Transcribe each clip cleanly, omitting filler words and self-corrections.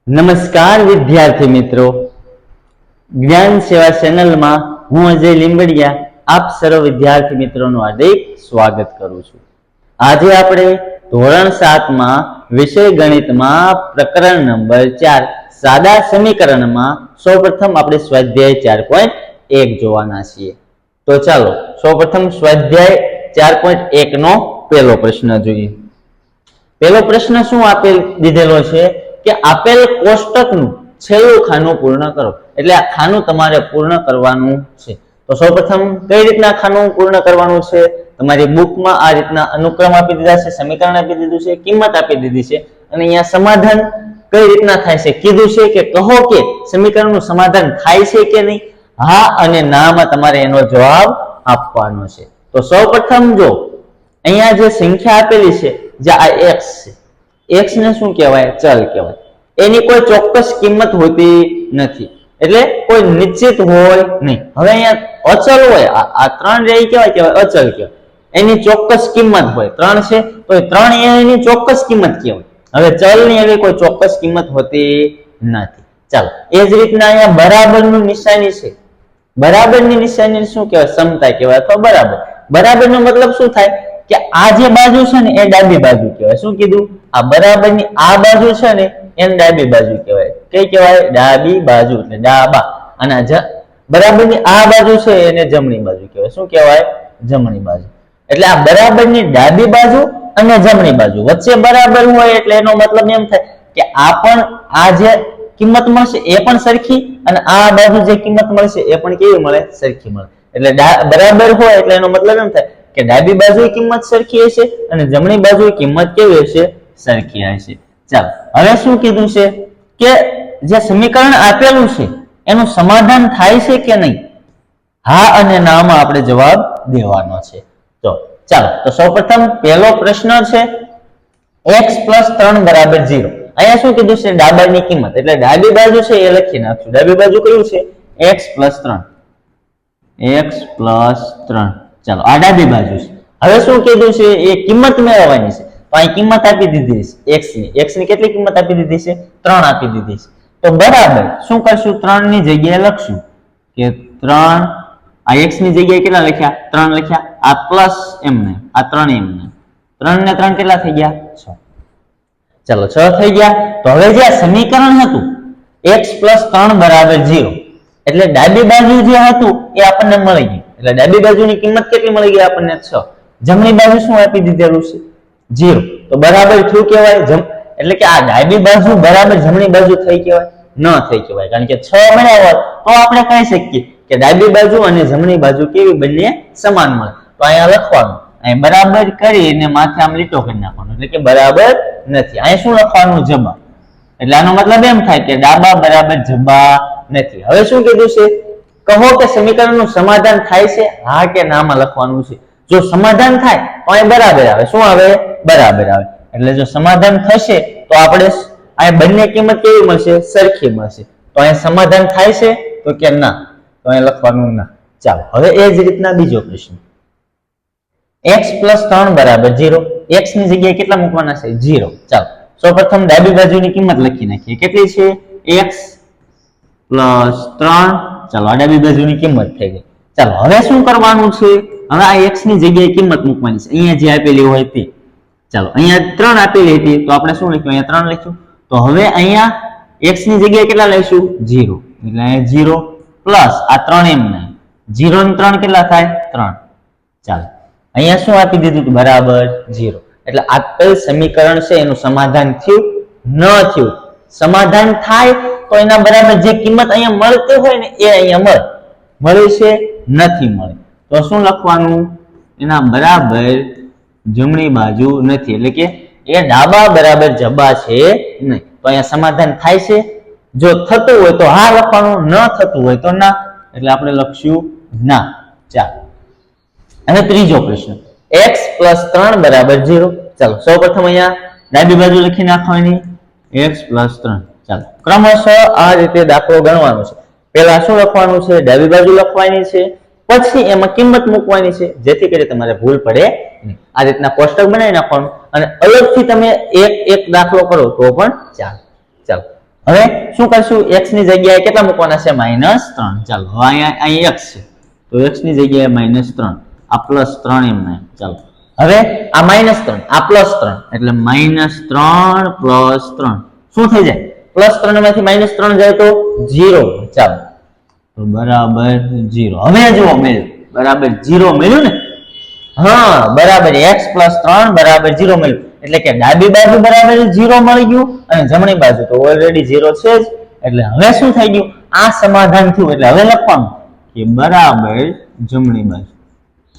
નમસ્કાર વિદ્યાર્થી મિત્રો, જ્ઞાન સેવા ચેનલમાં હું અજય લીંબડિયા આપ સર્વ વિદ્યાર્થી મિત્રોનું હાર્દિક સ્વાગત કરું છું। આજે આપણે ધોરણ 7 માં વિષય ગણિતમાં પ્રકરણ નંબર 4 સાદા સમીકરણમાં સૌપ્રથમ આપણે સ્વાધ્યાય 4.1 જોવાના છીએ। તો ચાલો સૌપ્રથમ સ્વાધ્યાય 4.1 નો પહેલો પ્રશ્ન જોઈએ। પહેલો પ્રશ્ન શું આપેલ દીધેલો છે કે આપેલ કોષ્ટકનું છેલ્લું ખાનું પૂર્ણ કરો। એટલે આ ખાનું તમારે પૂર્ણ કરવાનું છે। તો સૌપ્રથમ કઈ રીતના ખાનું પૂર્ણ કરવાનું છે? તમારી બુકમાં આ રીતના અનુક્રમ આપી દીધા છે, સમીકરણ આપી દીધું છે, કિંમત આપી દીધી છે અને અહીંયા સમાધાન કઈ રીતના થાય છે કીધું છે કે કહો કે સમીકરણનું સમાધાન થાય છે કે નહીં, હા અને નામાં તમારે એનો જવાબ આપવાનો છે। તો સૌપ્રથમ જો અહીંયા જે સંખ્યા આપેલી છે, જે આ x છે, x ને શું કહેવાય? ચલ કહેવાય। એની કોઈ ચોક્કસ કિંમત હોતી નથી, એટલે કોઈ નિશ્ચિત હોય નહીં। હવે અહીંયા અચલ હોય, આ 3 જે કહેવાય અચલ કહેવાય, એની ચોક્કસ કિંમત હોય। 3 છે તો 3 એની ચોક્કસ કિંમત કહેવાય। હવે ચલ ની એવી કોઈ ચોક્કસ કિંમત હોતી નથી। ચાલો એ જ રીતના અહીંયા બરાબરનું નિશાની છે। બરાબરની નિશાની શું કહેવાય? સમતા કહેવાય અથવા બરાબર। બરાબરનો મતલબ શું થાય કે આ જે બાજુ છે ને એ ડાબી બાજુ કહેવાય। શું કીધું? આ બરાબરની આ બાજુ છે ને એને ડાબી બાજુ કહેવાય। કઈ કહેવાય? ડાબી બાજુ, એટલે ડાબા। અને બરાબરની આ બાજુ છે એને જમણી બાજુ કહેવાય। શું કહેવાય? જમણી બાજુ। એટલે આ બરાબરની ડાબી બાજુ અને જમણી બાજુ વચ્ચે બરાબર હોય એટલે એનો મતલબ એમ થાય કે આ જે કિંમત મળશે એ પણ સરખી અને આ બાજુ જે કિંમત મળશે એ પણ કેવી મળે? સરખી મળે। એટલે બરાબર હોય એટલે એનો મતલબ એમ થાય કે ડાબી બાજુ કિંમત સરખી હશે અને જમણી બાજુ કિંમત કેવી હશે? સરખી હશે। ચાલો હવે શું કીધું છે કે જે સમીકરણ આપેલું છે એનું સમાધાન થાય છે કે નહીં, હા અને ના માં આપણે જવાબ દેવાનો છે। તો ચાલો તો સૌપ્રથમ પહેલો પ્રશ્ન છે x + 3 = 0। અહીંયા શું કીધું છે? ડાબરની કિંમત, એટલે ડાબી બાજુ છે એ લખી નાખશું। ડાબી બાજુ કયું છે? x + 3, x + 3। ચાલો આ ડાબી બાજુ છે। હવે શું કીધું છે? એ કિંમત મેળવવાની છે। તો અહીં કિંમત આપી દીધી છે x ની કેટલી કિંમત આપી દીધી છે? 3 આપી દીધી છે। તો બરાબર શું કરશું? 3 ની જગ્યાએ લખશું કે 3, આ x ની જગ્યાએ કેટલા લખ્યા? 3 લખ્યા। આ પ્લસ એમને, આ 3 એમને, 3 ને 3 કેટલા થઈ ગયા? 6। ચાલો 6 થઈ ગયા। તો હવે જે સમીકરણ હતું x + 3 = 0, એટલે ડાબી બાજુ જે હતું એ આપણને મળી ગયું। એટલે ડાબી બાજુની કિંમત કેટલી મળી ગઈ આપણને? 6। જમણી બાજુ શું આપી દીધેલું છે? 0। તો બરાબર થયું કહેવાય? એટલે કે આ ડાબી બાજુ બરાબર જમણી બાજુ થઈ કહેવાય? ન થઈ કહેવાય, કારણ કે 6 મળ્યા હોત તો આપણે કહી શકીએ કે ડાબી બાજુ અને જમણી બાજુ કેવી? બંને સમાન મળે। તો અહીંયા લખવાનું, અહીં બરાબર કરીને માથે આમ લીટો કરી નાખવાનો, એટલે કે બરાબર નથી। અહીં શું લખવાનું? જબા। એટલે આનો મતલબ એમ થાય કે ડાબા બરાબર જબા નથી। હવે શું કીધું છે? કહો કે સમીકરણનું સમાધાન થાય છે, હા કે નામાં લખવાનું છે। જો સમાધાન થાય તો અહીં બરાબર આવે। શું આવે? બરાબર આવે। એટલે જો સમાધાન થશે તો આપણે અહીં બંને કિંમત કેવી મળશે? સરખી મળશે। તો અહીં સમાધાન થાય છે તો કે ના, તો અહીં લખવાનું ના। ચાલો હવે એ જ રીતના બીજો પ્રશ્ન x + 3 = 0। x ની જગ્યાએ કેટલા મૂકવાના છે? 0। ચાલો સૌપ્રથમ ડાબી બાજુની કિંમત લખી નાખીએ। કેટલી છે? x + 3। ચાલો આ ડાબી બાજુની કિંમત થઈ ગઈ। ચાલો હવે શું કરવાનું છે? હવે આ x ની જગ્યાએ કિંમત મૂકવાની છે, અહીંયા જે આપેલી હોય તે। ચાલો અહીંયા 3 આપેલી હતી તો આપણે શું લખ્યું? અહીંયા 3 લખ્યું। તો હવે અહીંયા x ની જગ્યાએ કેટલા લઈશું? 0। એટલે અહીંયા 0 પ્લસ આ 3 એમને, 0 ને 3 કેટલા થાય? 3। ચાલો અહીંયા શું આપી દીધું? બરાબર 0। એટલે આપેલ સમીકરણ છે એનું સમાધાન થયું? ન થયું। સમાધાન થાય તો એના બરાબર જે કિંમત અહીંયા મળતી હોય ને એ અહીંયા મળી છે? નથી મળી। તો શું લખવાનું? એના બરાબર જમણી બાજુ નથી, એટલે કે એ ડાબા બરાબર જબા છે નહીં। તો અહીંયા સમાધાન થાય છે? જો થતું હોય તો હા લખવાનું, ન થતું હોય તો ના, એટલે આપણે લખશું ના। ચાલો હવે ત્રીજો પ્રશ્ન x + 3 = 0। ચાલો સૌપ્રથમ અહીંયા ડાબી બાજુ લખી નાખવાની x + 3। ચાલો ક્રમશઃ આ રીતે દાખલો ગણવાનો છે। પહેલા શું લખવાનું છે? ડાબી બાજુ લખવાની છે, પછી એમાં કિંમત મૂકવાની છે, જેથી કરી તમારે ભૂલ પડે નહીં। આ રીતના કોષ્ટક બનાવી નાખવાનું અને અલગથી તમે એક દાખલો કરો તો પણ ચાલે। ચાલો હવે શું કરશું, x ની જગ્યાએ કેટલા મૂકવાના છે, -3. ચાલો હવે અહીંયા x છે તો x ની જગ્યાએ -3, આ +3 એમ નહીં. ચાલો હવે આ -3 આ +3 એટલે -3 + 3 શું થઈ જાય, +3 માંથી -3 જાય તો 0. ચાલો તો બરાબર 0. હવે જુઓ મળ્યું, બરાબર 0 મળ્યું ને. હા બરાબર, x + 3 બરાબર 0 મળ્યું. એટલે કે ડાબી બાજુ બરાબર 0 મળી ગયું અને જમણી બાજુ તો ઓલરેડી 0 છે જ. એટલે હવે શું થઈ ગયું, આ સમાધાન થયું. એટલે હવે લખવાનું કે બરાબર જમણી બાજુ.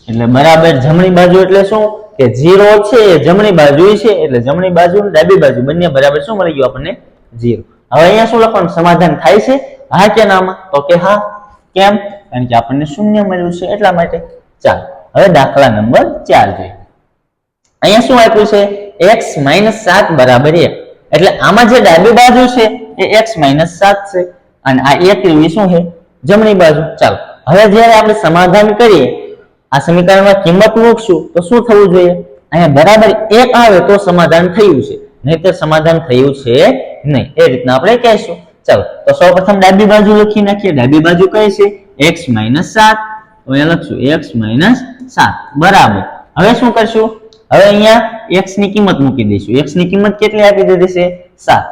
એટલે બરાબર જમણી બાજુ એટલે શું કે 0 છે જમણી બાજુ છે, એટલે જમણી બાજુ અને ડાબી બાજુ બંને બરાબર શું મળી ગયું આપણને, 0. હવે અહીંયા શું લખવાનું, સમાધાન થાય છે, હા કે નામાં, તો કે હા. કેમ, કારણ કે આપણને શૂન્ય મળ્યું છે એટલા માટે. ચાલો હવે દાખલા નંબર 4 જોઈએ. અહીંયા શું આપ્યું છે, x - 7 બરાબર 1. એટલે આમાં જે ડાબી બાજુ છે એ x - 7 છે અને આ 1 શું છે, જમણી બાજુ. ચાલો હવે જ્યારે આપણે સમાધાન કરીએ, આ સમીકરણમાં કિંમત મૂકશું તો શું થવું જોઈએ, અહીંયા બરાબર 1 આવે તો સમાધાન થયું છે, નહીંતર સમાધાન થયું છે નહીં. એ રીતના આપણે કહીશું. ચાલો તો સૌપ્રથમ ડાબી બાજુ લખી નાખીએ. ડાબી બાજુ કઈ છે, x - 7. તો અહીંયા લખશું x - 7 બરાબર. હવે શું કરશું, હવે અહીંયા x ની કિંમત મૂકી દઈશું. x ની કિંમત કેટલી આપી દીધી છે, 7.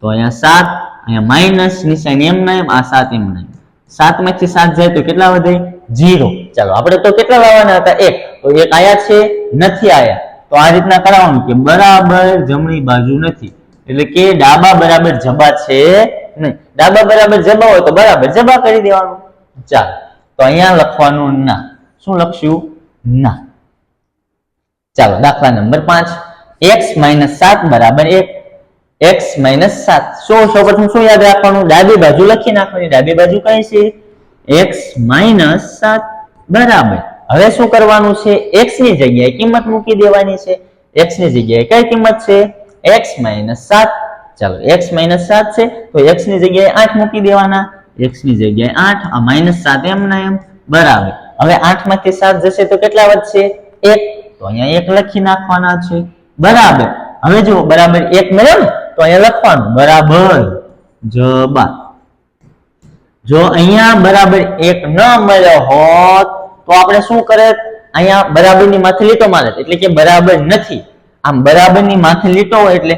તો અહીંયા 7, અહીંયા માઈનસ નિશાની એમ ના એમ, આ 7 એમ ના. 7 માંથી 7 જાય તો કેટલા વધે, 0. ચાલો આપણે તો કેટલા લાવવાના હતા, 1. તો 1 આયા છે, નથી આયા. તો આ રીતના કરાવવાનું કે બરાબર જમણી બાજુ નથી, એટલે કે ડાબા બરાબર જબા છે નહીં. ડાબા બરાબર જબા હોય તો બરાબર જબા કરી દેવાનું. ચાલો તો અહીંયા લખવાનું ના. શું લખશું, ના. ચાલો દાખલા નંબર 5, x - 7 બરાબર 1. x - 7 સૌપ્રથમ શું યાદ રાખવાનું, ડાબી બાજુ લખી નાખવાની. ડાબી બાજુ કઈ છે, x - 7 બરાબર. હવે શું કરવાનું છે, x ની જગ્યાએ કિંમત મૂકી દેવાની છે. x ની જગ્યાએ કઈ કિંમત છે, x - 7. ચાલો x - 7 છે તો x ની જગ્યાએ 8 મૂકી દેવાના. x ની જગ્યાએ 8, આ -7 એમ ના એમ બરાબર. હવે 8 માંથી 7 જશે તો કેટલા વધશે, 1. તો અહીંયા 1 લખી નાખવાના છે બરાબર. હવે જો બરાબર 1 મળ્યો ને તો અહીંયા લખવાનું બરાબર જબા. જો અહીંયા બરાબર 1 ન મળ્યો હોત તો આપણે શું કરે, અહીંયા બરાબરની માથે લીટો મારે, એટલે કે બરાબર નથી. આમ બરાબરની માથે લીટો હોય એટલે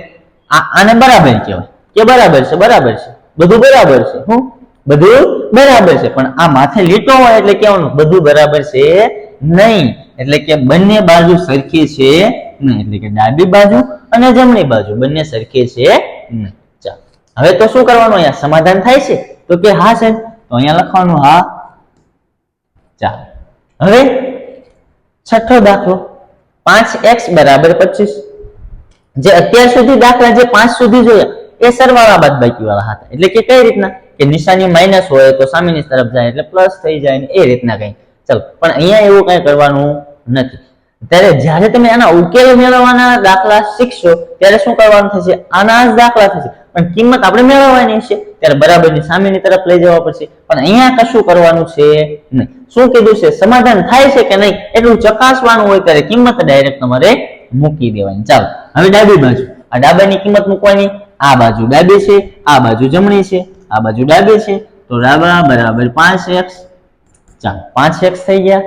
આને બરાબર કહેવાય કે બરાબર છે, બરાબર છે, બધું બરાબર છે. હું બધું બરાબર છે, પણ આ માથે લીટો હોય એટલે કહેવાનું બધું બરાબર છે નહીં. એટલે કે બંને બાજુ સરખી છે નહીં, એટલે કે ડાબી બાજુ અને જમણી બાજુ બંને સરખી છે નહીં. ચાલો હવે તો શું કરવાનું, અહીંયા સમાધાન થાય છે તો કે હા સાહેબ, તો અહીંયા લખવાનું હા. ચાલો હવે છઠ્ઠો દાખલો, 5x બરાબર 25. જે અત્યાર સુધી દાખલા જે 5 સુધી જોયા એ સરવાળા બાદબાકી વાળા હતા. એટલે કે કઈ રીતના કે નિશાની માઈનસ હોય તો સામેની તરફ જાય એટલે પ્લસ થઈ જાય ને એ રીતના કઈ. ચાલો પણ અહીંયા એવું કઈ કરવાનું નથી. ત્યારે જ્યારે તમે આના ઉકેલ મેળવવાના દાખલા શીખશો ત્યારે શું કરવાનું થશે, આના જ દાખલા થશે પણ કિંમત આપણે મેળવવાની છે ત્યારે બરાબરની સામેની તરફ લઈ જવા પડશે. પણ અહીંયા કશું કરવાનું છે નહીં. શું કીધું છે, સમાધાન થાય છે કે નહીં એટલું ચકાસવાનું હોય ત્યારે કિંમત ડાયરેક્ટ તમારે મૂકી દેવાની. ચાલો હવે ડાબી બાજુ, આ ડાબાની કિંમત મૂકવાની. આ બાજુ ડાબી છે, આ બાજુ જમણી છે, આ બાજુ ડાબી છે, તો ડાબા બરાબર 5x. ચાલો 5x થઈ ગયા.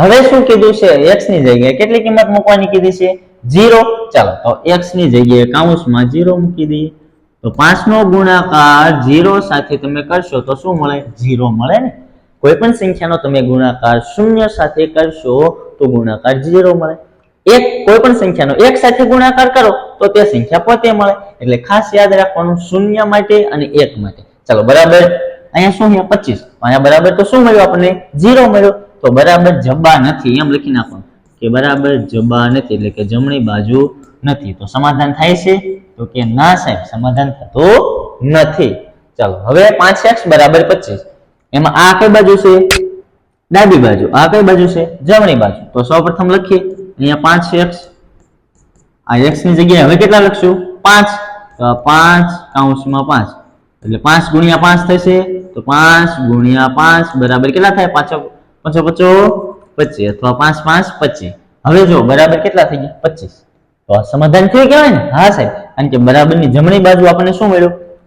હવે શું કીધું છે, x ની જગ્યાએ કેટલી કિંમત મૂકવાની કીધી છે, 0. ચાલો તો x ની જગ્યાએ કૌંસમાં 0 મૂકી દઈએ. તો 5 નો ગુણાકાર 0 સાથે તમે કરશો તો શું મળે, 0 મળે ને. કોઈ પણ સંખ્યાનો તમે ગુણાકાર 0 સાથે કરશો તો ગુણાકાર 0 મળે. કોઈ પણ સંખ્યાનો 1 સાથે ગુણાકાર કરો તો તે સંખ્યા પોતે મળે. એટલે ખાસ યાદ રાખવાનું 0 માટે અને 1 માટે. ચાલો બરાબર અહીંયા શું છે 25, અહીંયા બરાબર તો શું મળ્યું આપણને, 0 મળ્યો. તો બરાબર જબા નથી એમ લખી નાખવાનું કે બરાબર જબા નથી, એટલે કે જમણી બાજુ નથી. તો સમાધાન થાય છે તો કે ના સાહેબ, સમાધાન થતું નથી. ચાલો હવે 5x બરાબર 25. એમાં આ કઈ બાજુ છે, ડાબી બાજુ, આ કઈ બાજુ છે, જમણી બાજુ. તો સૌપ્રથમ લખીએ અહીંયા 5x, આ x ની જગ્યાએ હવે કેટલા લખશું, 5. તો 5 કૌંસમાં 5 એટલે 5 ગુણ્યા 5 થશે. તો 5 ગુણ્યા 5 બરાબર કેટલા થાય, 5 5 25 અથવા 5 5 25. હવે જો બરાબર કેટલા થઈ ગયા, 25. તો સમાધાન થયું કહેવાય ને. હા સાહેબ, કારણ કે બરાબરની જમણી બાજુ આપણને શું મળ્યું,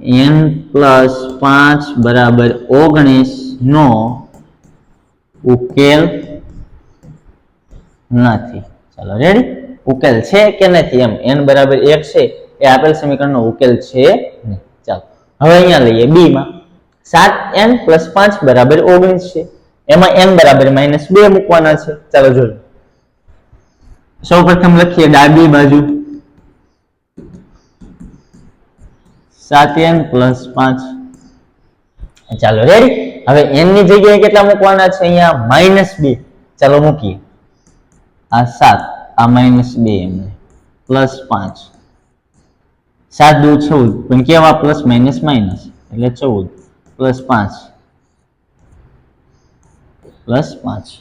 n પ્લસ 5 બરાબર 19 નો ઉકેલ નથી. ચાલો રેડી, ઉકેલ છે કે નથી એમ, n બરાબર 1 છે એ આપેલ સમીકરણનો ઉકેલ છે નહીં. ચાલો હવે અહીંયા લઈએ બી માં 7n પ્લસ 5 બરાબર 19 છે, એમાં n બરાબર -2 મૂકવાના છે. ચાલો જોઈએ, સૌપ્રથમ લખીએ ડાબી બાજુ 7n પ્લસ 5. ચાલો રેડી, હવે n ની જગ્યાએ કેટલા મૂકવાના છે અહીંયા -2. ચાલો મૂકીએ, આ 7 આ -2 એમને પ્લસ 5, 7 દુ 14 પણ કેવા પ્લસ માઇનસ માઇનસ એટલે 14 પ્લસ 5 પ્લસ 5.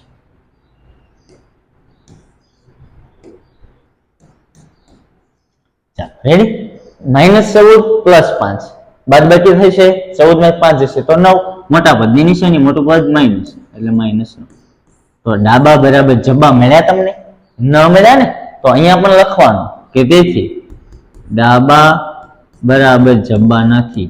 ચાલો રેડી, -14 પ્લસ 5 બાદબાકી થશે, 14 માં 5 જશે તો 9, મોટા પદની નિશાની મોટું પદ માઇનસ એટલે -9. તો ડાબા બરાબર જબા મળ્યા તમને? ન મળ્યા ને, તો અહીંયા પણ લખવાનું કે તેથી ડાબા બરાબર જબા નથી.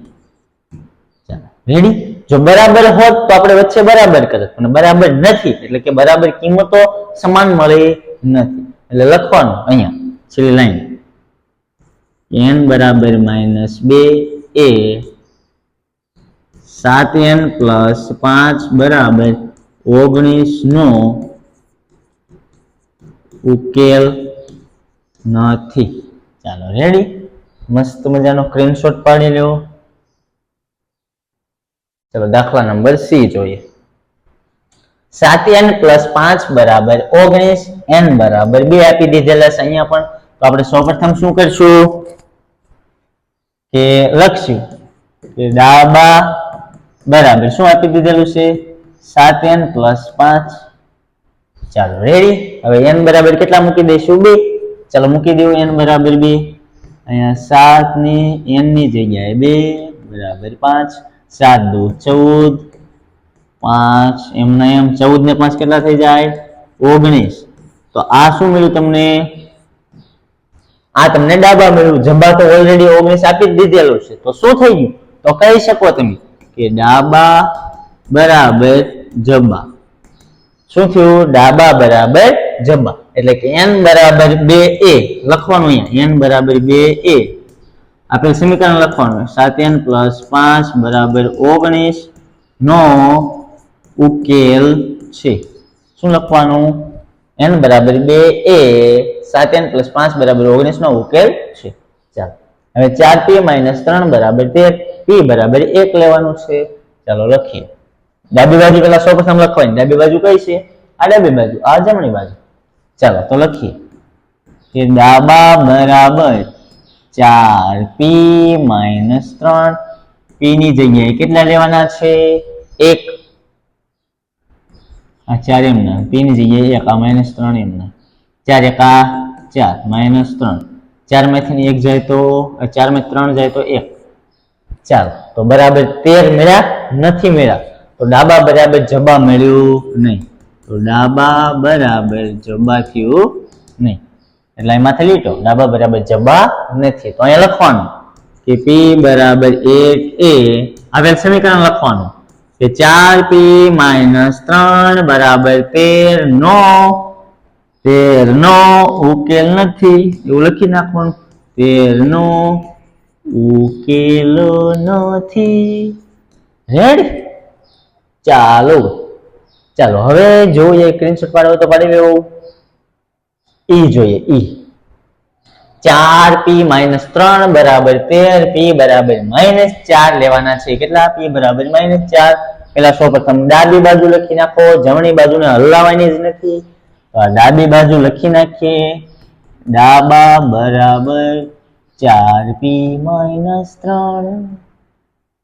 ચાલો રેડી, જો બરાબર હોત તો આપણે વચ્ચે બરાબર કરત, પણ બરાબર નથી એટલે કે બરાબર કિંમતો સમાન મળે નથી, એટલે લખવાનું અહીંયા છેલ્લી લાઈન n બરાબર -2 એ 7n પ્લસ 5 બરાબર 19 નો ઉકેલ નથી. ચાલો રેડી, મસ્ત મજાનો સ્ક્રીનશોટ પાડી લ્યો. ચલો દાખલા નંબર સી જોઈએ. 7n પ્લસ 5 બરાબર 19, n બરાબર 2 આપી દીધેલા છે અહીંયા પણ. તો આપણે સૌપ્રથમ શું કરશું કે લખશું કે ડાબા બરાબર શું આપી દીધેલું છે 7n પ્લસ 5. ચાલો રેડી, હવે n બરાબર કેટલા મૂકી દઈશું 2. ચાલો મૂકી દઉં n બરાબર 2, અહીંયા 7 ની n ની જગ્યાએ 2 બરાબર 5, 7 દુ 14 5 એમના એમ 14 ને 5 કેટલા થઈ જાય 19. તો આ શું મળ્યું તમને? આ તમને ડાબા મળ્યું, જબા તો ઓલરેડી 19 આપી જ દીધેલું છે. તો શું થઈ ગયું? તો કહી શકો તમે કે ડાબા બરાબર જબા. શું થયું? ડાબા બરાબર જબા, એટલે કે n બરાબર 2a લખવાનું, અહીંયા n બરાબર 2a આપેલ સમીકરણ લખવાનું 7n પ્લસ 5 બરાબર 19 નો ઉકેલ છે. શું લખવાનું? n બરાબર 2a 7n પ્લસ 5 બરાબર 19 નો ઉકેલ છે. ચાલો હવે 4p માઇનસ 3 બરાબર 13, p બરાબર 1 લેવાનું છે. ચાલો લખીએ, ડાબી બાજુ પેલા સૌપ્રથમ લખવાની, ડાબી બાજુ કઈ છે? આ ડાબી બાજુ, આ જમણી બાજુ. ચાલો તો લખીએ કે ડાબા બરાબર 4p માઇનસ 3, p ની જગ્યાએ કેટલા લેવાના છે 1, આ 4 એમના, p ની જગ્યાએ 1, આ માઇનસ 3 એમના, 4 1 આ 4 માઇનસ 3, 4 માંથી 1 જાય તો 4 માં 3 જાય તો 1. ચાલો તો બરાબર 13 મળ્યા નથી મળ્યા, તો ડાબા બરાબર જબા મળ્યું નહીં, તો ડાબા બરાબર જબા થયું નહીં, એટલે એમાંથી લીટો ડાબા બરાબર જબા નથી. તો અહીંયા લખવાનું કે p બરાબર 1 એ આપેલ સમીકરણ લખવાનું કે 4p માઇનસ 3 બરાબર 13 નો ઉકેલ નથી, એવું લખી નાખવાનું, 13 નો ઉકેલ નથી. રેડી, ચાલો ચાલો હવે જોઈએ, સ્ક્રીનશોટ પાડવો તો પાડી લેવું. ઈ જોઈએ, ઈ 4p માઇનસ 3 બરાબર 13, p બરાબર -4 લેવાના છે. કેટલા? p બરાબર -4. પેલા સૌપ્રથમ ડાબી બાજુ લખી નાખો, જમણી બાજુને હલાવવાની જ નથી, તો આ ડાબી બાજુ લખી નાખીએ, ડાબા બરાબર 4p માઇનસ 3.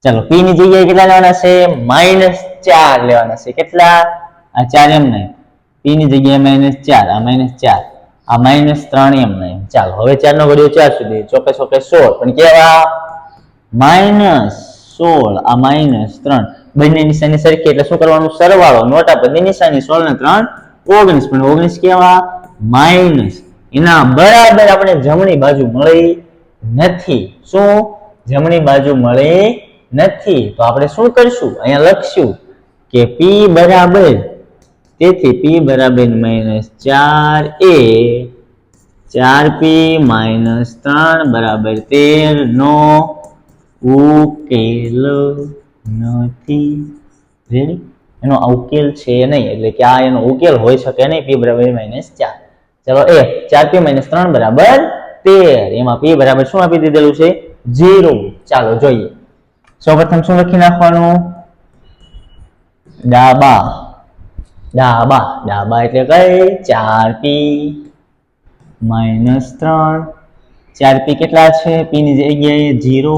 ચાલો p ની જગ્યાએ કેટલા લેવાના છે? -4 લેવાના છે. કેટલા? આ 4 એમ નહીં, p ની જગ્યાએ -4, આ -4, આ -3 એમ નહીં. ચાલો હવે 4 નો ઘડિયો 4 સુધી, ચોકે ચોકે 16, પણ કેવા? -16, આ -3, બંને નિશાની સરખી એટલે શું કરવાનું? સરવાળો, મોટા પદની નિશાની 16 ને 3 19, પણ 19 કેવા? માઇનસ, એના બરાબર આપણે જમણી બાજુ મળી નથી. શું? જમણી બાજુ મળી નથી. તો આપણે શું કરશું? અહીંયા લખશું કે p બરાબર, તેથી p બરાબર -4a 4p - 3 બરાબર 13 નો ઉકેલ નથી. રેડી? એનો ઉકેલ છે નહીં, એટલે કે આ એનો ઉકેલ હોઈ શકે નહીં. p બરાબર -4. ચલો એ 4p - 3 બરાબર 13. એમાં p બરાબર શું આપી દીધેલું છે? 0. ચાલો જોઈએ. સૌપ્રથમ શું લખી નાખવાનું? ડાબા. ડાબા ડાબા એટલે કઈ? 4p -3. 4p કેટલા છે? p ની જગ્યાએ 0,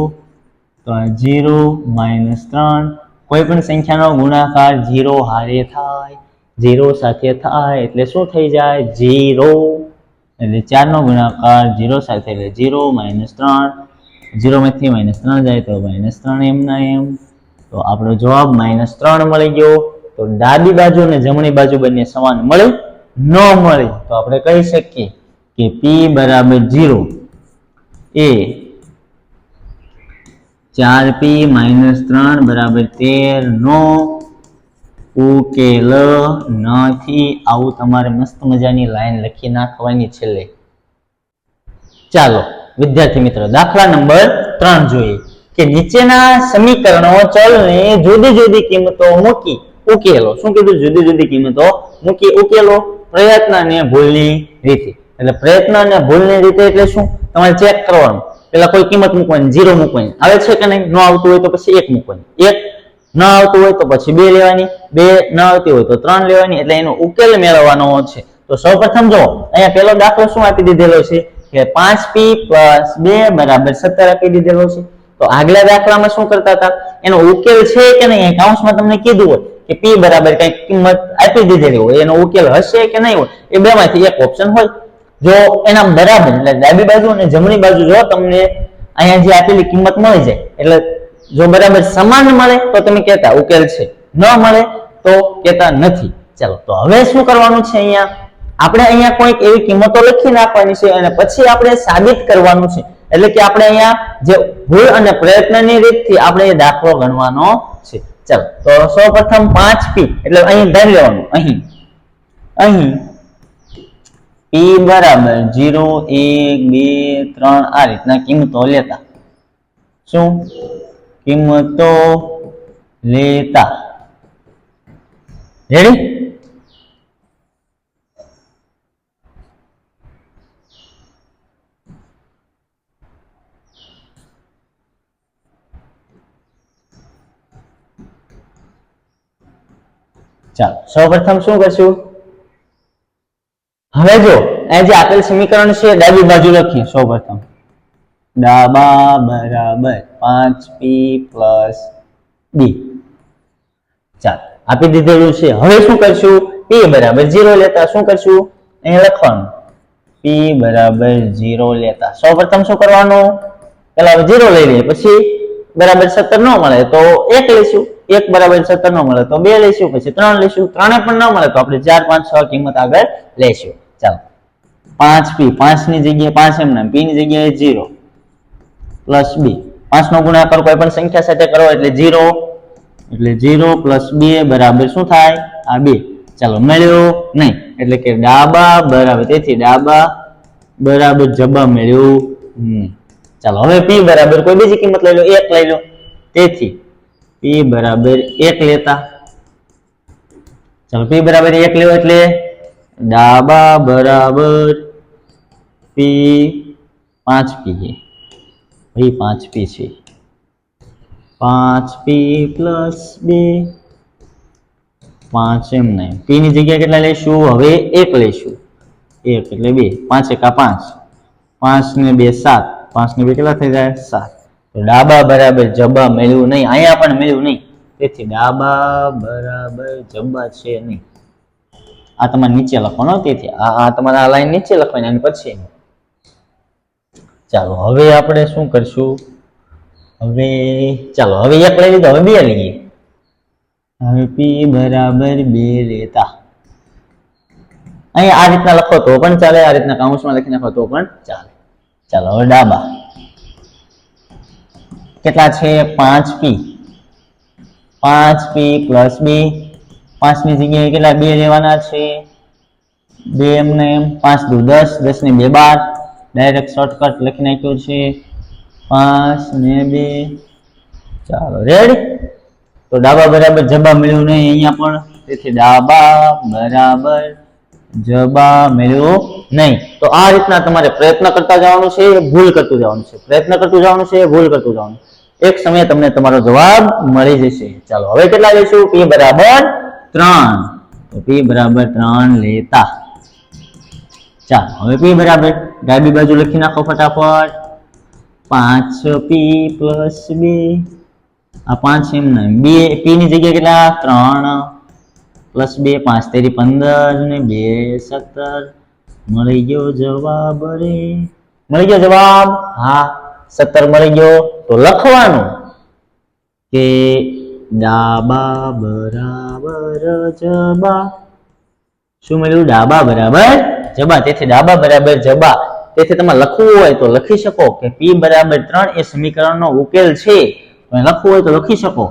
તો 0 - 3. કોઈ પણ સંખ્યાનો ગુણાકાર 0 હારે થાય, 0 સાથે થાય એટલે શું થઈ જાય? 0. એટલે 4 નો ગુણાકાર 0 સાથે એટલે 0 - 3. 0 માંથી -3 જાય તો -3 એમના એમ. તો આપણો જવાબ -3 મળી ગયો. તો ડાબી બાજુ અને જમણી બાજુ બંને સમાન મળી ન મળી, તો આપણે કહી શકીએ કે p બરાબર 0 એ 4p - 3 બરાબર 13 નો ઉકેલ નથી. આવું તમારે મસ્ત મજાની લાઈન લખી નાખવાની છેલ્લે. ચાલો વિદ્યાર્થી મિત્રો, દાખલા નંબર 3 જોઈએ કે નીચેના સમીકરણો ચલને જુદી જુદી કિંમતો મૂકી ઉકેલો. શું કીધું? જુદી જુદી કિંમતો મૂકી ઉકેલો પ્રયત્ન અને ભૂલની રીતે. એટલે પ્રયત્ન અને ભૂલની રીતે એટલે શું? તમારે ચેક કરવાનું. પેલા કોઈ કિંમત મૂકવાની, 0 મૂકવાની, આવે છે કે નહીં? ન આવતું હોય તો પછી 1 મૂકવાની, 1 ન આવતું હોય તો પછી 2 લેવાની, 2 ન આવતી હોય તો 3 લેવાની. એટલે એનો ઉકેલ મેળવવાનો છે. તો સૌપ્રથમ જો અહીંયા પેલો દાખલો શું આપી દીધેલો છે કે 5p + 2 બરાબર 17 આપી દીધેલો છે. તો આગલા દાખલામાં શું કરતા હતા? એનો ઉકેલ છે કે નહીં, કાઉન્સમાં તમને કીધું હોય કે p બરાબર કઈક કિંમત આપી દીધેલી હોય, એનો ઉકેલ હશે કે નહીં હોય, એ બેમાંથી એક ઓપ્શન હોય. જો એના બરાબર એટલે ડાબી બાજુ અને જમણી બાજુ જો તમને અહીંયા જે આપેલી કિંમત મળી જાય, એટલે જો બરાબર સમાન મળે તો તમે કહેતા ઉકેલ છે, ન મળે તો કહેતા નથી. ચાલો તો હવે શું કરવાનું છે? આપણે અહીંયા કોઈક એવી કિંમતો લખી નાખવાની છે અને પછી આપણે સાબિત કરવાનું છે. એટલે કે આપણે અહીંયા જે ભૂલ અને પ્રયત્નની રીતથી આપણે એ દાખલો ગણવાનો છે. ચાલો તો સૌપ્રથમ 5p એટલે અહીં ધારી લેવાનું, અહીં p બરાબર 0 1 2 3 આ રીતના કિંમતો લેતા. શું કિંમતો લેતા? રેડી? ચાલો સૌપ્રથમ શું કરશું? હવે જો આ જે આપેલ સમીકરણ છે ડાબી બાજુ લખીએ. સૌપ્રથમ ડાબા બરાબર 5p + b. ચાલો આપી દીધેલું છે. હવે શું કરશું? p બરાબર 0 લેતા શું કરશું? અહીંયા લખવાનું p બરાબર 0 લેતા. સૌપ્રથમ શું કરવાનું? પેલા 0 લઈ લઈએ, પછી બરાબર 17 ન મળે તો 1 લઈશું, 1 બરાબર 17 ન મળે તો 2 લઈશું, પછી 3 લઈશું, 3 પણ ન મળે તો આપણે 4 5 6 કિંમત આગળ લઈશું. ચાલો 5p 5 ની જગ્યાએ 5 એમના, p ની જગ્યાએ 0 + b. 5 નો ગુણાકાર કોઈ પણ સંખ્યા સાથે કરો એટલે 0, એટલે 0 + 2 બરાબર શું થાય? આ 2. ચાલો મળ્યો નહીં, એટલે કે ડાબા બરાબર, તેથી ડાબા બરાબર જબા મળ્યું નહીં. ચાલો હવે p બરાબર કોઈ બીજી કિંમત લઈ લો, 1 લઈ લો. તેથી p બરાબર 1 લેતા. ચાલો p બરાબર 1 લેવો એટલે ડાબા બરાબર p 5p છે, ભાઈ 5p છે, 5p + 2 5 એમ નહીં. p ની જગ્યાએ કેટલા લઈશું? હવે 1 લઈશું, 1 એટલે 2, 5 એકા 5, 5 ને 2 7, 5 ને 2 કેટલા થઈ જાય? 7. તો ડાબા બરાબર જબા મળ્યું નહીં, અહીંયા પણ મળ્યું નહીં, તેથી ડાબા બરાબર જબા છે નહીં. આ તમારે નીચે લખવાનો, તેથી આ તમારે આ લાઈન નીચે લખવાની અને પછી. ચાલો હવે આપણે શું કરશું? હવે ચાલો હવે 1 લઈ લીધો, હવે 2 લઈએ. હવે p બરાબર 2 લેતા. અહીંયા આ રીતના લખો તો પણ ચાલે, આ રીતના કાઉન્સમાં લખી નાખો તો પણ ચાલે. ચાલો હવે ડાબા કેટલા છે 5p 5p પ્લસ 2 5 ની જગ્યાએ કેટલા 2 લેવાના છે 2 એમને એમ 5 દુ 10 10 ને 2 12 ડાયરેક્ટ શોર્ટકટ લખી નાખ્યું છે 5 ને 2 ચાલો રેડી તો ડાબા બરાબર જબા મળ્યું નહીં અહીંયા પણ તેથી ડાબા બરાબર જબા મળ્યું નહીં તો આ રીતના તમારે પ્રયત્ન કરતા જવાનું છે ભૂલ કરતું જવાનું છે પ્રયત્ન કરતું જવાનું છે ભૂલ કરતું જવાનું એક સમયે તમને તમારો જવાબ મળી જશે ચાલો હવે કેટલા લઈશું p બરાબર 3 તો p બરાબર 3 લેતા ચાલો હવે p બરાબર ડાબી બાજુ લખી નાખો ફટાફટ 5p પ્લસ 2 આ 5 એમ ને 2 p ની જગ્યાએ કેટલા 3 પ્લસ 2 5 તેરી 15 ને 2 17 મળી ગયો જવાબ રે મળી ગયો જવાબ હા 17 મળી ગયો તો લખવાનું કે ડાબા બરાબર જબા શું મળ્યું ડાબા બરાબર જબા તેથી ડાબા બરાબર જબા તેથી તમારે લખવું હોય તો લખી શકો કે p બરાબર 3 એ સમીકરણનો ઉકેલ છે તમે લખવું હોય તો લખી શકો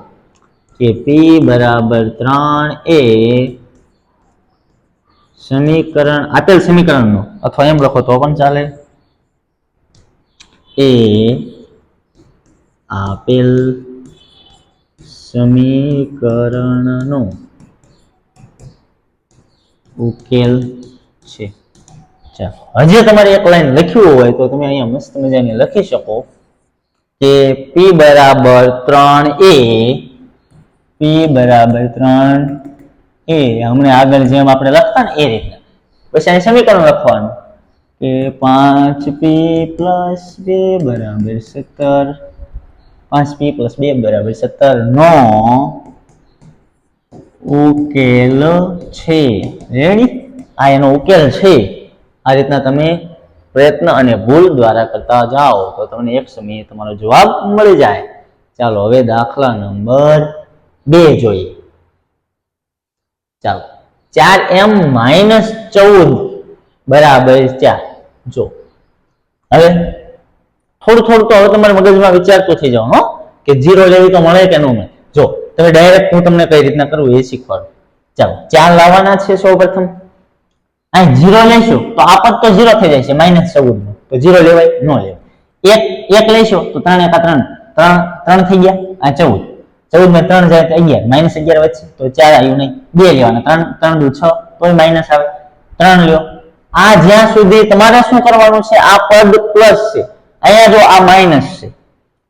કે p બરાબર 3 એ સમીકરણ આપેલ સમીકરણનો અથવા એમ લખો તો પણ ચાલે એ આપેલ સમીકરણનો ઉકેલ છે ચાલો હજી તમારે એક લાઈન લખ્યું હોય તો તમે અહીંયા મસ્ત મજાની લખી શકો કે p બરાબર 3 એ p બરાબર 3 એ હમણાં આગળ જેમ આપણે લખતા ને એ રીતના પછી અહીં સમીકરણ લખવાનું કે 5p પ્લસ 2 બરાબર 17 5p પ્લસ 2 બરાબર 17 નો ઉકેલ છે રેડી આ એનો ઉકેલ છે આ રીતના તમે પ્રયત્ન અને ભૂલ દ્વારા કરતા જાઓ તો તમને એક સમયે તમારો જવાબ મળી જાય ચાલો હવે દાખલા નંબર 2 જોઈએ ચાલો 4m-14 બરાબર 4 જો હવે થોડું થોડું તો હવે તમારા મગજમાં વિચારતું થઈ જાવ હો કે 0 લેવી તો મળે કે ન મળે જો તમે ડાયરેક્ટ હું તમને કઈ રીતના કરવું એ શીખવાડું ચાલો 4 લાવવાના છે સૌપ્રથમ અહીં 0 લેશો તો આ પદ તો 0 થઈ જાય છે -14 તો 0 લેવાય ન લેવાય એક લેશો તો 3 × 3 થઈ ગયા આ 14 14 માં 3 જાય તો 11 -11 વચ્ચે તો 4 આવ્યું નહીં 2 લેવાના 3 દુ 6 તોય માઈનસ આવે 3 લ્યો આ જ્યાં સુધી તમારે શું કરવાનું છે આ પદ પ્લસ છે અહીંયા જો આ માઈનસ છે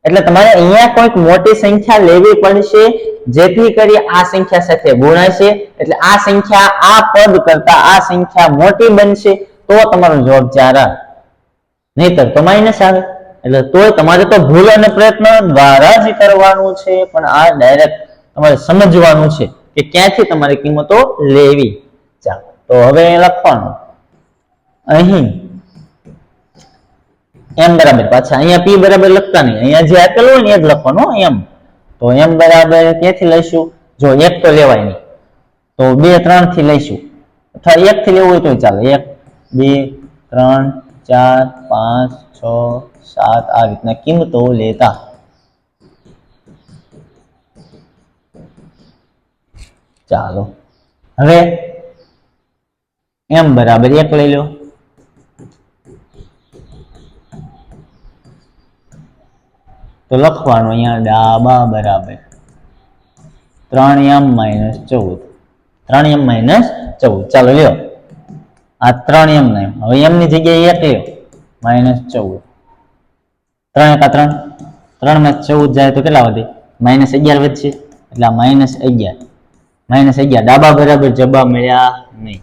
એટલે તમારે અહીંયા કોઈક મોટી સંખ્યા લેવી પડશે જેથી કરી આ સંખ્યા સાથે ગુણાશે એટલે આ સંખ્યા આ પદ કરતા આ સંખ્યા મોટી બનશે તો તમારો જવાબ 4 આવે નહીતર તો માઈનસ આવે એટલે તોય તમારે તો ભૂલ અને પ્રયત્ન દ્વારા જ કરવાનું છે પણ આ ડાયરેક્ટ તમારે સમજવાનું છે કે ક્યાંથી તમારી કિંમતો લેવી ચાલો તો હવે લખવાનું અહીં m બરાબર પાછા અહીંયા p બરાબર લખતા નહીં અહીંયા જે આપેલું હોય ને એ જ લખવાનું m તો m બરાબર ક્યાંથી લઈશું જો 1 તો લેવાય નહીં તો 2 3 થી લઈશું અથવા 1 થી લેવું હોય તો ચાલે 1 2 3 4 5 6 7 આ રીતના કિંમતો લેતા ચાલો હવે m બરાબર 1 લઈ લો તો લખવાનું અહીંયા ડાબા બરાબર 3m-14 3m-14 ચાલો લ્યો આ 3m ને હવે m ની જગ્યાએ 1 લ્યો -14 3 × 3 3 માં 14 જાય તો કેટલા વધે -11 વધશે એટલે -11 ડાબા બરાબર જબા મળ્યા નહીં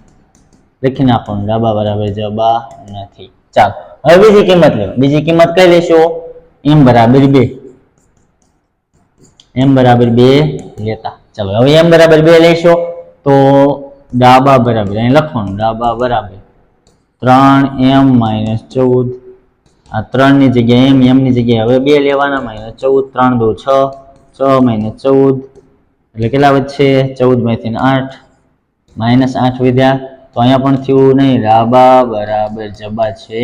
લખી નાખવાનું ડાબા બરાબર જબા નથી ચાલો હવે બીજી કિંમત લેવો બીજી કિંમત કઈ લેશો m બરાબર 2 m બરાબર 2 લેતા ચાલો હવે m બરાબર 2 લેશો તો ડાબા બરાબર અહીં લખવાનું ડાબા બરાબર 3m-14 આ 3 ની જગ્યાએ m ની જગ્યાએ હવે 2 લેવાના -14 3 દુ 6 6 -14 એટલે કેટલા વધશે 14 માંથી 8 -8 વધ્યા તો અહીંયા પણ થયું નહીં ડાબા બરાબર જબા છે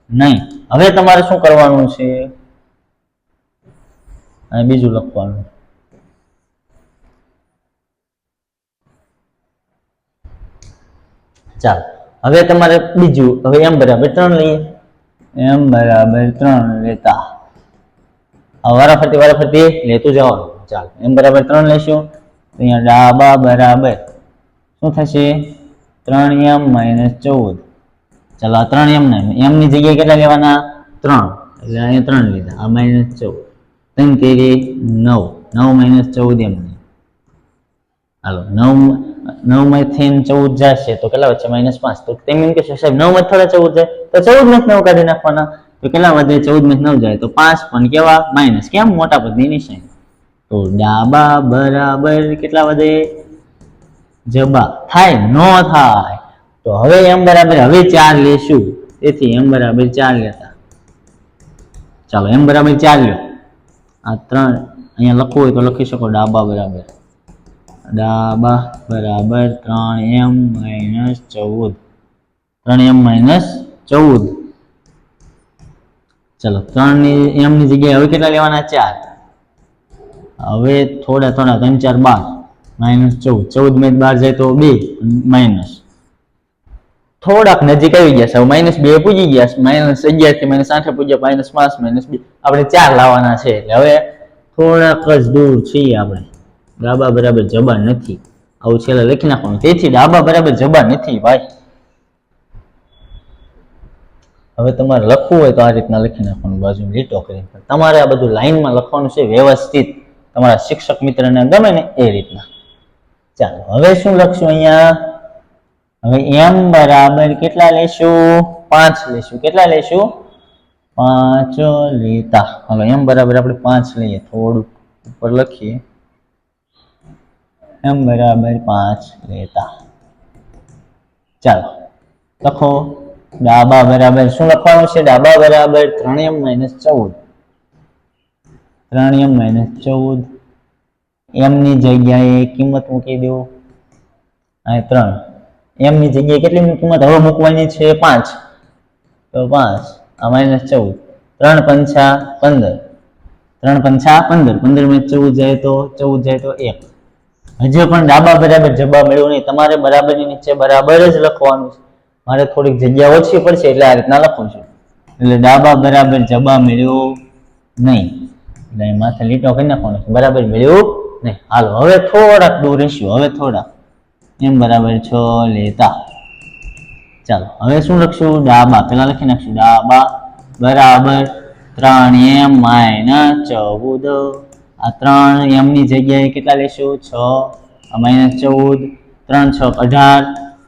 નહીં હવે તમારે શું કરવાનું છે અને બીજું લખવાનું. ચાલો હવે તમારે બીજું, હવે m બરાબર 3 લઈએ. m બરાબર 3 લેતા વારાફરતી લેતું જવાનું. ચાલો m બરાબર 3 લેશું તો અહીંયા ડાબા બરાબર શું થશે? 3m - 14. ચાલો આ 3m ને m ની જગ્યાએ કેટલા લેવાના? 3, એટલે અહીંયા 3 લીધા. આ -14, 3 તેરી 9, 9 - 14 એમ. હાલો 9 માંથી 14 જશે તો કેટલા વચ્ચે? -5. તો તેમ એમ કે સાહેબ 9 માંથી થોડા 14 જાય તો 14 માંથી 9 કાઢી નાખવાના. તો કેટલા વધે? 14 માંથી 9 જાય તો 5, પણ કેવા? માઇનસ. કેમ? મોટા પદની નિશાની. તો ડાબા બરાબર કેટલા વધે? જબા. થાય? નો થાય. તો હવે m બરાબર હવે 4 લેશું. તેથી m બરાબર 4 લેતા. ચાલો m બરાબર 4 લ્યો. આ 3 અહીંયા લખવું હોય તો લખી શકો. ડાબા બરાબર 3m - 14. 3m - 14. ચલો 3 ની m ની જગ્યાએ હવે કેટલા લેવાના? 4. હવે થોડા 3 4 12 -14. 14 માંથી 12 જાય તો 2 માઇનસ. થોડાક નજીક આવી ગયા છે. -2 પૂજી ગયા. -11 થી -8 પૂજ્યા. -5 -2 આપણે 4 લાવવાના છે. એટલે હવે થોડાક જ દૂર છીએ આપણે. ડાબા બરાબર જબા નથી. આવું છેલ્લે લખી નાખવાનું. તેથી ડાબા બરાબર જબા નથી ભાઈ. હવે તમારે લખવું હોય તો આ રીતના લખી નાખવાનું, બાજુ લીટો કરીને. તમારે આ બધું લાઈનમાં લખવાનું છે વ્યવસ્થિત, તમારા શિક્ષક મિત્રને ગમે ને એ રીતના. ચાલો હવે શું લખશું અહીંયા? હવે m બરાબર કેટલા લેશું? 5 લેશું. કેટલા લેશું? 5 લેતા. હવે m બરાબર આપણે 5 લઈએ. થોડુંક ઉપર લખીએ. m બરાબર 5 લેતા. ચાલો લખો. ડાબા બરાબર શું લખવાનું છે? ડાબા બરાબર 3m - 14. 3m - 14. m ની જગ્યાએ કિંમત મૂકી દો. આ 3. m ની જગ્યાએ કેટલી કિંમત હવે મૂકવાની છે? 5. તો 5 આ -14. 3 પંચા 15. 3 પંચા 15. 15 માંથી 14 જાય તો 14 જાય તો 1. હજી પણ ડાબા બરાબર જબા મળ્યું નહીં. તમારે બરાબરની નીચે બરાબર જ લખવાનું છે. મારે થોડીક જગ્યા ઓછી પડશે એટલે આ રીતના લખું છું. એટલે ડાબા બરાબર જબા મળ્યું નહીં. એટલે માથે લીટો કરી નાખવાનો છે. બરાબર મળ્યું નહીં. હાલો હવે થોડાક દૂર રહીશું. હવે થોડા m બરાબર 6 લેતા. ચાલો હવે શું લખશું? ડાબા પેલા લખી નાખશું. ડાબા બરાબર 3m - 14. આ 3m ની જગ્યાએ કેટલા લેશું? 6. આ -14. 3 6 18.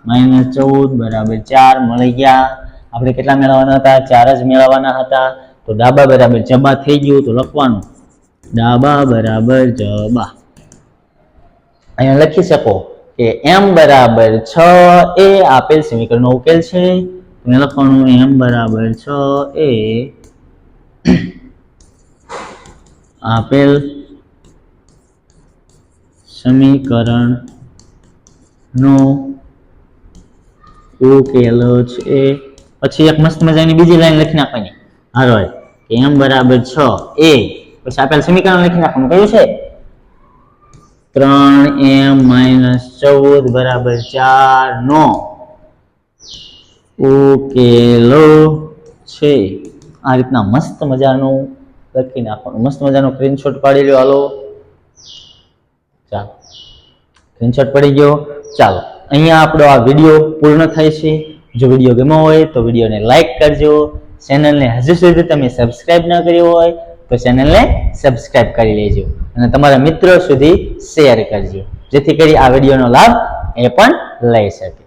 -14 બરાબર 4 મળી ગયા. આપણે કેટલા મેળવવાના હતા? 4 જ મેળવવાના હતા. તો ડાબા બરાબર જબા થઈ ગયું તો લખવાનું ડાબા બરાબર જબા. અહીંયા લખી શકો કે m બરાબર 6 એ આપેલ સમીકરણનો ઉકેલ છે. તમે લખવાનું m બરાબર 6 એ આપેલ સમીકરણનો ઉકેલ છે. પછી એક મસ્ત મજાની બીજી લાઈન લખી નાખવાની. હાલો કે m બરાબર 6 એ પછી આપેલ સમીકરણ લખી નાખવાનું. કયું છે? 3m - 14 બરાબર 4 નો ઉકેલો છે. આ રીતના મસ્ત મજાનું લખી નાખવાનું. મસ્ત મજાનો સ્ક્રીનશોટ પાડી લો. હાલો ચાલો સ્ક્રીનશોટ પડી ગયો. ચાલો અહીંયા આપણો આ વિડીયો પૂર્ણ થાય છે. જો વિડીયો ગમ્યો હોય તો વિડીયોને લાઈક કરજો. ચેનલને હજુ સુધી તમે સબસ્ક્રાઇબ ન કર્યો હોય તો ચેનલને સબસ્ક્રાઇબ કરી લેજો અને તમારા મિત્રો સુધી શેર કરજો, જેથી કરી આ વિડીયોનો લાભ એ પણ લઈ શકે.